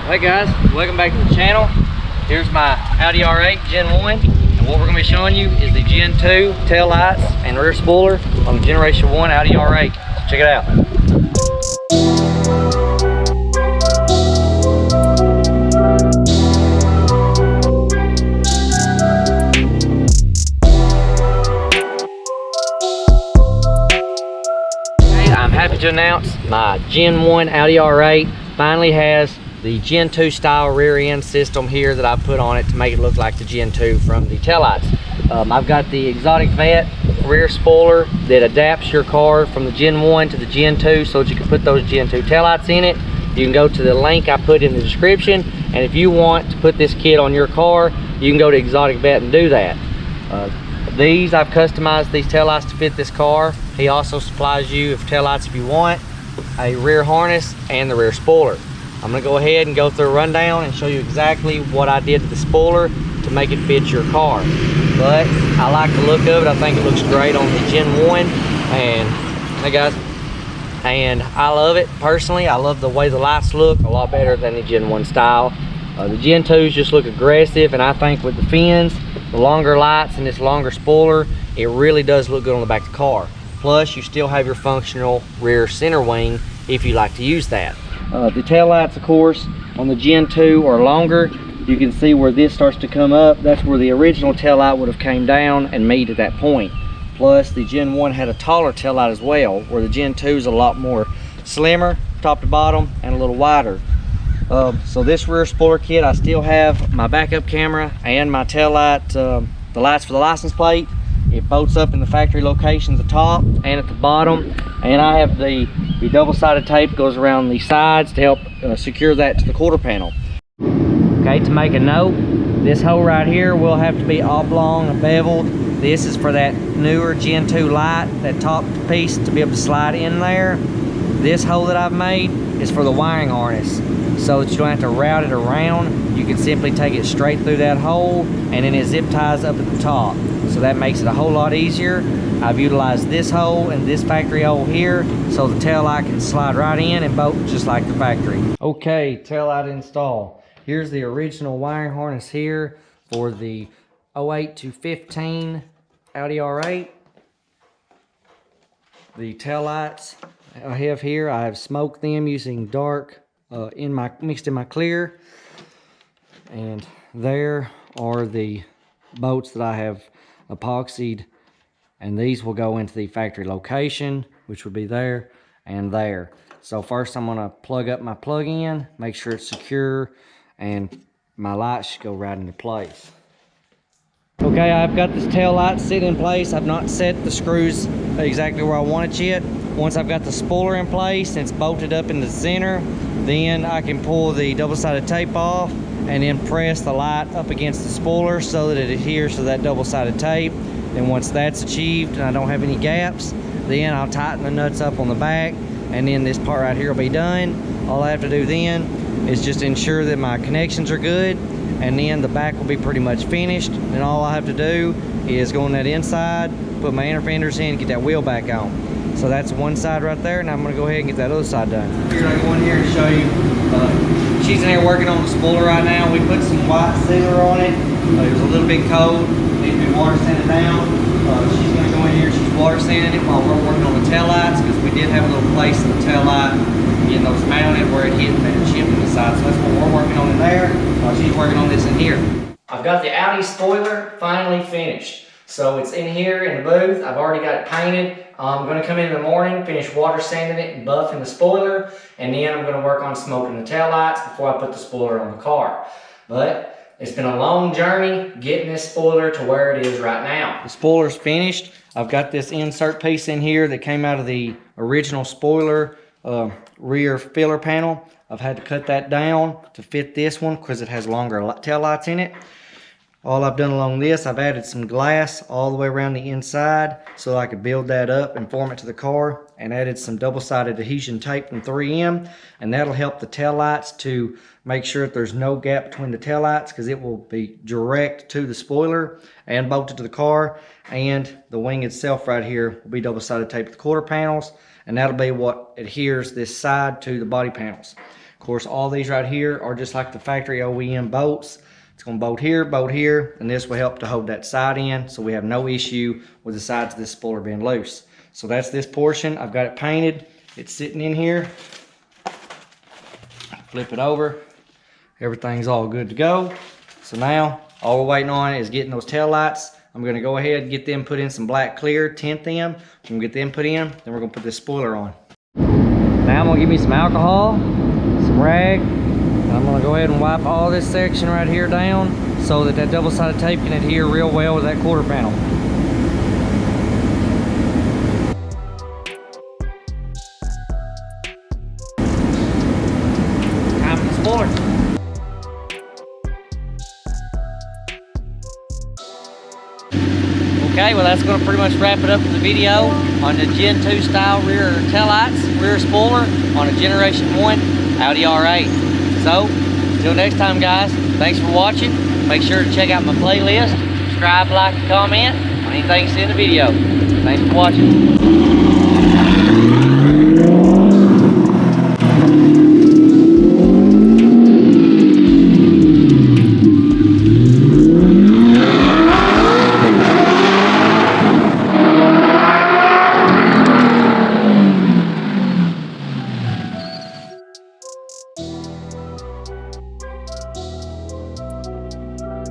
Hey guys, welcome back to the channel. Here's my Audi R8 Gen 1, and what we're going to be showing you is the Gen 2 tail lights and rear spoiler on the Generation 1 Audi R8. So check it out. I'm happy to announce my Gen 1 Audi R8 finally has the Gen 2 style rear end system here that I've put on it to make it look like the Gen 2 from the taillights. I've got the Exotic Vet rear spoiler that adapts your car from the Gen 1 to the Gen 2 so that you can put those Gen 2 taillights in it. You can go to the link I put in the description, and if you want to put this kit on your car, you can go to Exotic Vet and do that. I've customized these taillights to fit this car. He also supplies you with taillights if you want, a rear harness, and the rear spoiler. I'm going to go ahead and go through a rundown and show you exactly what I did to the spoiler to make it fit your car. But I like the look of it. I think it looks great on the Gen 1. And hey guys, and I love it personally. I love the way the lights look a lot better than the Gen 1 style. The Gen 2s just look aggressive, and I think with the fins, the longer lights, and this longer spoiler, it really does look good on the back of the car. Plus, you still have your functional rear center wing if you like to use that. The tail lights, of course, on the Gen 2 are longer. You can see where this starts to come up. That's where the original tail light would have came down and made at that point. Plus, the Gen 1 had a taller tail light as well, where the Gen 2 is a lot more slimmer, top to bottom, and a little wider. So this rear spoiler kit, I still have my backup camera and my tail light, the lights for the license plate. It bolts up in the factory locations at the top and at the bottom, and I have the double-sided tape goes around the sides to help secure that to the quarter panel. Okay, to make a note, this hole right here will have to be oblong and beveled. This is for that newer Gen 2 light, that top piece to be able to slide in there. This hole that I've made is for the wiring harness, so that you don't have to route it around. You can simply take it straight through that hole, and then it zip ties up at the top. So that makes it a whole lot easier. I've utilized this hole and this factory hole here so the tail light can slide right in and bolt just like the factory. Okay, tail light install. Here's the original wiring harness here for the 08 to 15 Audi R8. The tail lights I have here, I have smoked them using dark mixed in my clear, and there are the bolts that I have epoxied, and these will go into the factory location, which would be there and there. So first I'm going to plug up my plug-in, make sure it's secure, and my lights should go right into place. Okay, I've got this tail light sitting in place. I've not set the screws exactly where I want it yet. Once I've got the spoiler in place and it's bolted up in the center, then I can pull the double-sided tape off and then press the light up against the spoiler so that it adheres to that double-sided tape. And once that's achieved and I don't have any gaps, then I'll tighten the nuts up on the back, and then this part right here will be done. All I have to do then is just ensure that my connections are good, and then the back will be pretty much finished. And all I have to do is go on that inside, put my inner fenders in, and get that wheel back on. So that's one side right there, and I'm going to go ahead and get that other side done. Here, I go in here and show you. She's in here working on the spoiler right now. We put some white sealer on it. It was a little bit cold. Needs to be water sanded down. She's going to go in here. She's water sanding it while we're working on the tail lights, because we did have a little place in the tail light getting those mounted where it hit and chipped in the side. So that's what we're working on in there while she's working on this in here. I've got the Audi spoiler finally finished. So it's in here in the booth. I've already got it painted. I'm going to come in the morning, finish water sanding it and buffing the spoiler, and then I'm going to work on smoking the tail lights before I put the spoiler on the car. But it's been a long journey getting this spoiler to where it is right now. The spoiler's finished. I've got this insert piece in here that came out of the original spoiler rear filler panel. I've had to cut that down to fit this one because it has longer tail lights in it. All I've done along this, I've added some glass all the way around the inside so I could build that up and form it to the car, and added some double-sided adhesion tape from 3M, and that'll help the tail lights to make sure that there's no gap between the tail lights, because it will be direct to the spoiler and bolted to the car, and the wing itself right here will be double-sided tape with the quarter panels, and that'll be what adheres this side to the body panels. Of course, all these right here are just like the factory OEM bolts. It's gonna bolt here, and this will help to hold that side in so we have no issue with the sides of this spoiler being loose. So that's this portion. I've got it painted. It's sitting in here. Flip it over. Everything's all good to go. So now, all we're waiting on is getting those tail lights. I'm gonna go ahead and get them put in some black clear, tint them. I'm gonna get them put in, then we're gonna put this spoiler on. Now I'm gonna give me some alcohol, some rag, and I'm gonna go ahead and wipe all this section right here down so that that double-sided tape can adhere real well with that quarter panel. Time for the spoiler. Okay, well that's going to pretty much wrap it up for the video on the Gen 2 style rear taillights, rear spoiler on a Generation 1 Audi R8. So, until next time guys, thanks for watching. Make sure to check out my playlist, subscribe, like, and comment on anything you see in the video. Thanks for watching.